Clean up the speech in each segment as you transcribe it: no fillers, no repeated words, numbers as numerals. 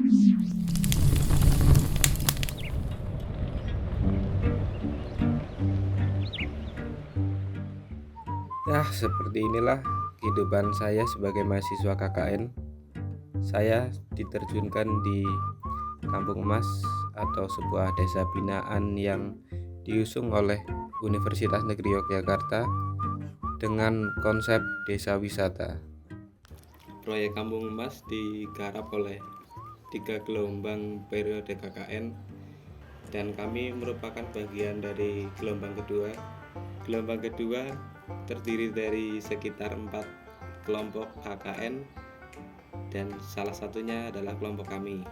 Ya, seperti inilah kehidupan saya sebagai mahasiswa KKN. Saya diterjunkan di Kampung Emas atau sebuah desa binaan yang diusung oleh Universitas Negeri Yogyakarta dengan konsep desa wisata. Proyek Kampung Emas digarap oleh 3 gelombang periode KKN dan kami merupakan bagian dari gelombang kedua. Gelombang kedua terdiri dari sekitar 4 kelompok KKN dan salah satunya adalah kelompok kami.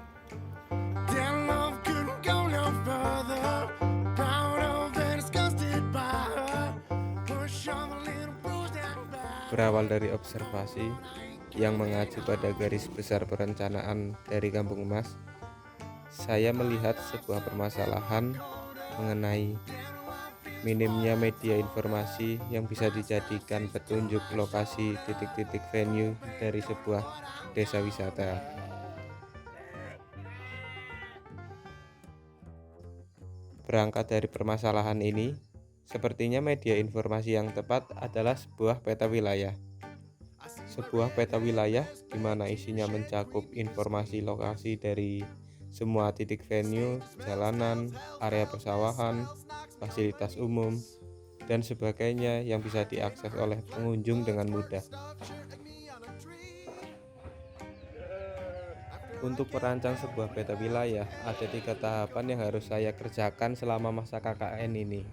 Berawal dari observasi yang mengacu pada garis besar perencanaan dari Kampung Emas, saya melihat sebuah permasalahan mengenai minimnya media informasi yang bisa dijadikan petunjuk lokasi titik-titik venue dari sebuah desa wisata. Berangkat dari permasalahan ini, sepertinya media informasi yang tepat adalah sebuah peta wilayah. Sebuah peta wilayah di mana isinya mencakup informasi lokasi dari semua titik venue, jalanan, area persawahan, fasilitas umum, dan sebagainya yang bisa diakses oleh pengunjung dengan mudah. Untuk merancang sebuah peta wilayah, ada 3 tahapan yang harus saya kerjakan selama masa KKN ini.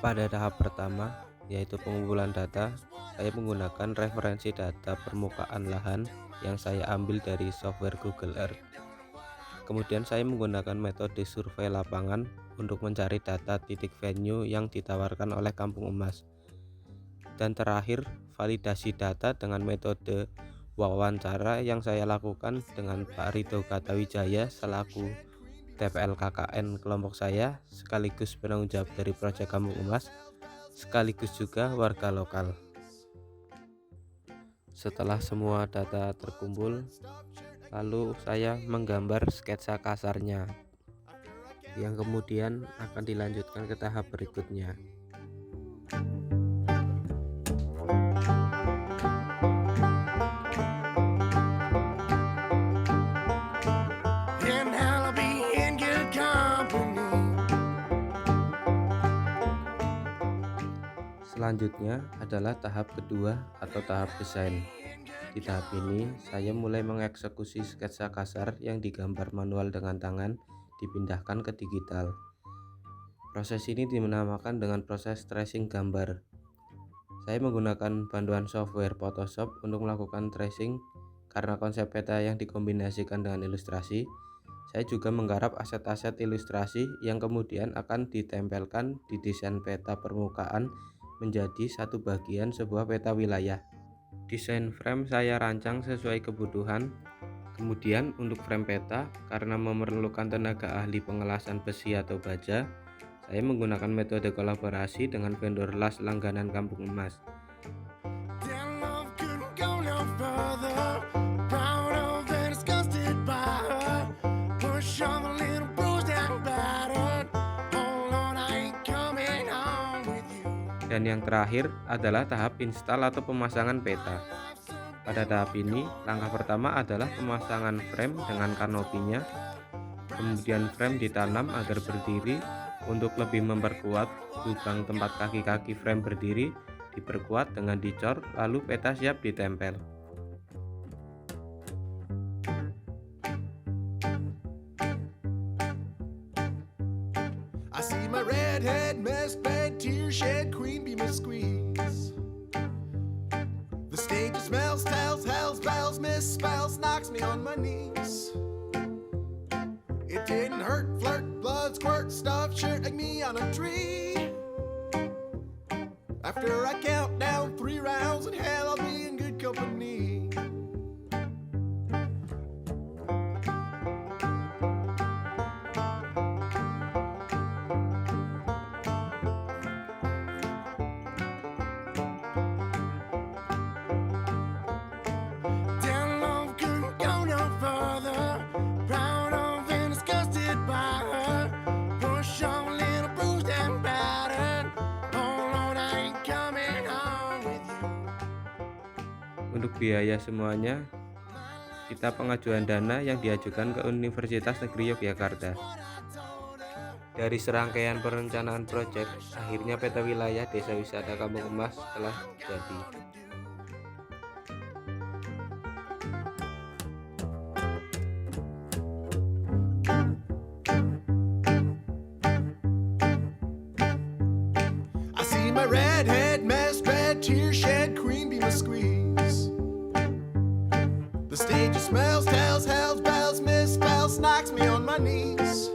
Pada tahap pertama, yaitu pengumpulan data, saya menggunakan referensi data permukaan lahan yang saya ambil dari software Google Earth. Kemudian saya menggunakan metode survei lapangan untuk mencari data titik venue yang ditawarkan oleh Kampung Emas. Dan terakhir, validasi data dengan metode wawancara yang saya lakukan dengan Pak Rido Gatawijaya selaku TPL KKN kelompok saya, sekaligus penanggung jawab dari proyek Kampung Emas, sekaligus juga warga lokal. Setelah semua data terkumpul, lalu saya menggambar sketsa kasarnya yang kemudian akan dilanjutkan ke tahap berikutnya. Selanjutnya adalah tahap kedua atau tahap desain. Di tahap ini, saya mulai mengeksekusi sketsa kasar yang digambar manual dengan tangan dipindahkan ke digital. Proses ini dinamakan dengan proses tracing gambar. Saya menggunakan bantuan software Photoshop untuk melakukan tracing karena konsep peta yang dikombinasikan dengan ilustrasi. Saya juga menggarap aset-aset ilustrasi yang kemudian akan ditempelkan di desain peta permukaan menjadi satu bagian sebuah peta wilayah. Desain frame saya rancang sesuai kebutuhan. Kemudian untuk frame peta, karena memerlukan tenaga ahli pengelasan besi atau baja, saya menggunakan metode kolaborasi dengan vendor las langganan Kampung Emas. Dan yang terakhir adalah tahap install atau pemasangan peta. Pada tahap ini, langkah pertama adalah pemasangan frame dengan kanopinya. Kemudian frame ditanam agar berdiri. Untuk lebih memperkuat lubang tempat kaki-kaki frame berdiri diperkuat dengan dicor, lalu peta siap ditempel. I see my redhead, mess bed, tear shed, queen bee miss squeeze. The stage smells, tells, hells, bells, misspells, knocks me on my knees. It didn't hurt, flirt, blood squirt, stuff shirt like me on a tree. After I count down 3 rounds in hell, I'll be in good company. Down low, couldn't go no further. Proud of and disgusted by her. Push on, little bruised and battered. Oh Lord, I ain't coming home with you. Untuk biaya semuanya, kita pengajuan dana yang diajukan ke Universitas Negeri Yogyakarta. Dari serangkaian perencanaan proyek, akhirnya peta wilayah Desa Wisata Kampung Emas telah jadi. I see my redhead mess, red tear shed, cream beam a squeeze. The stage smells, tells, hells, bells, misspells, knocks me on my knees.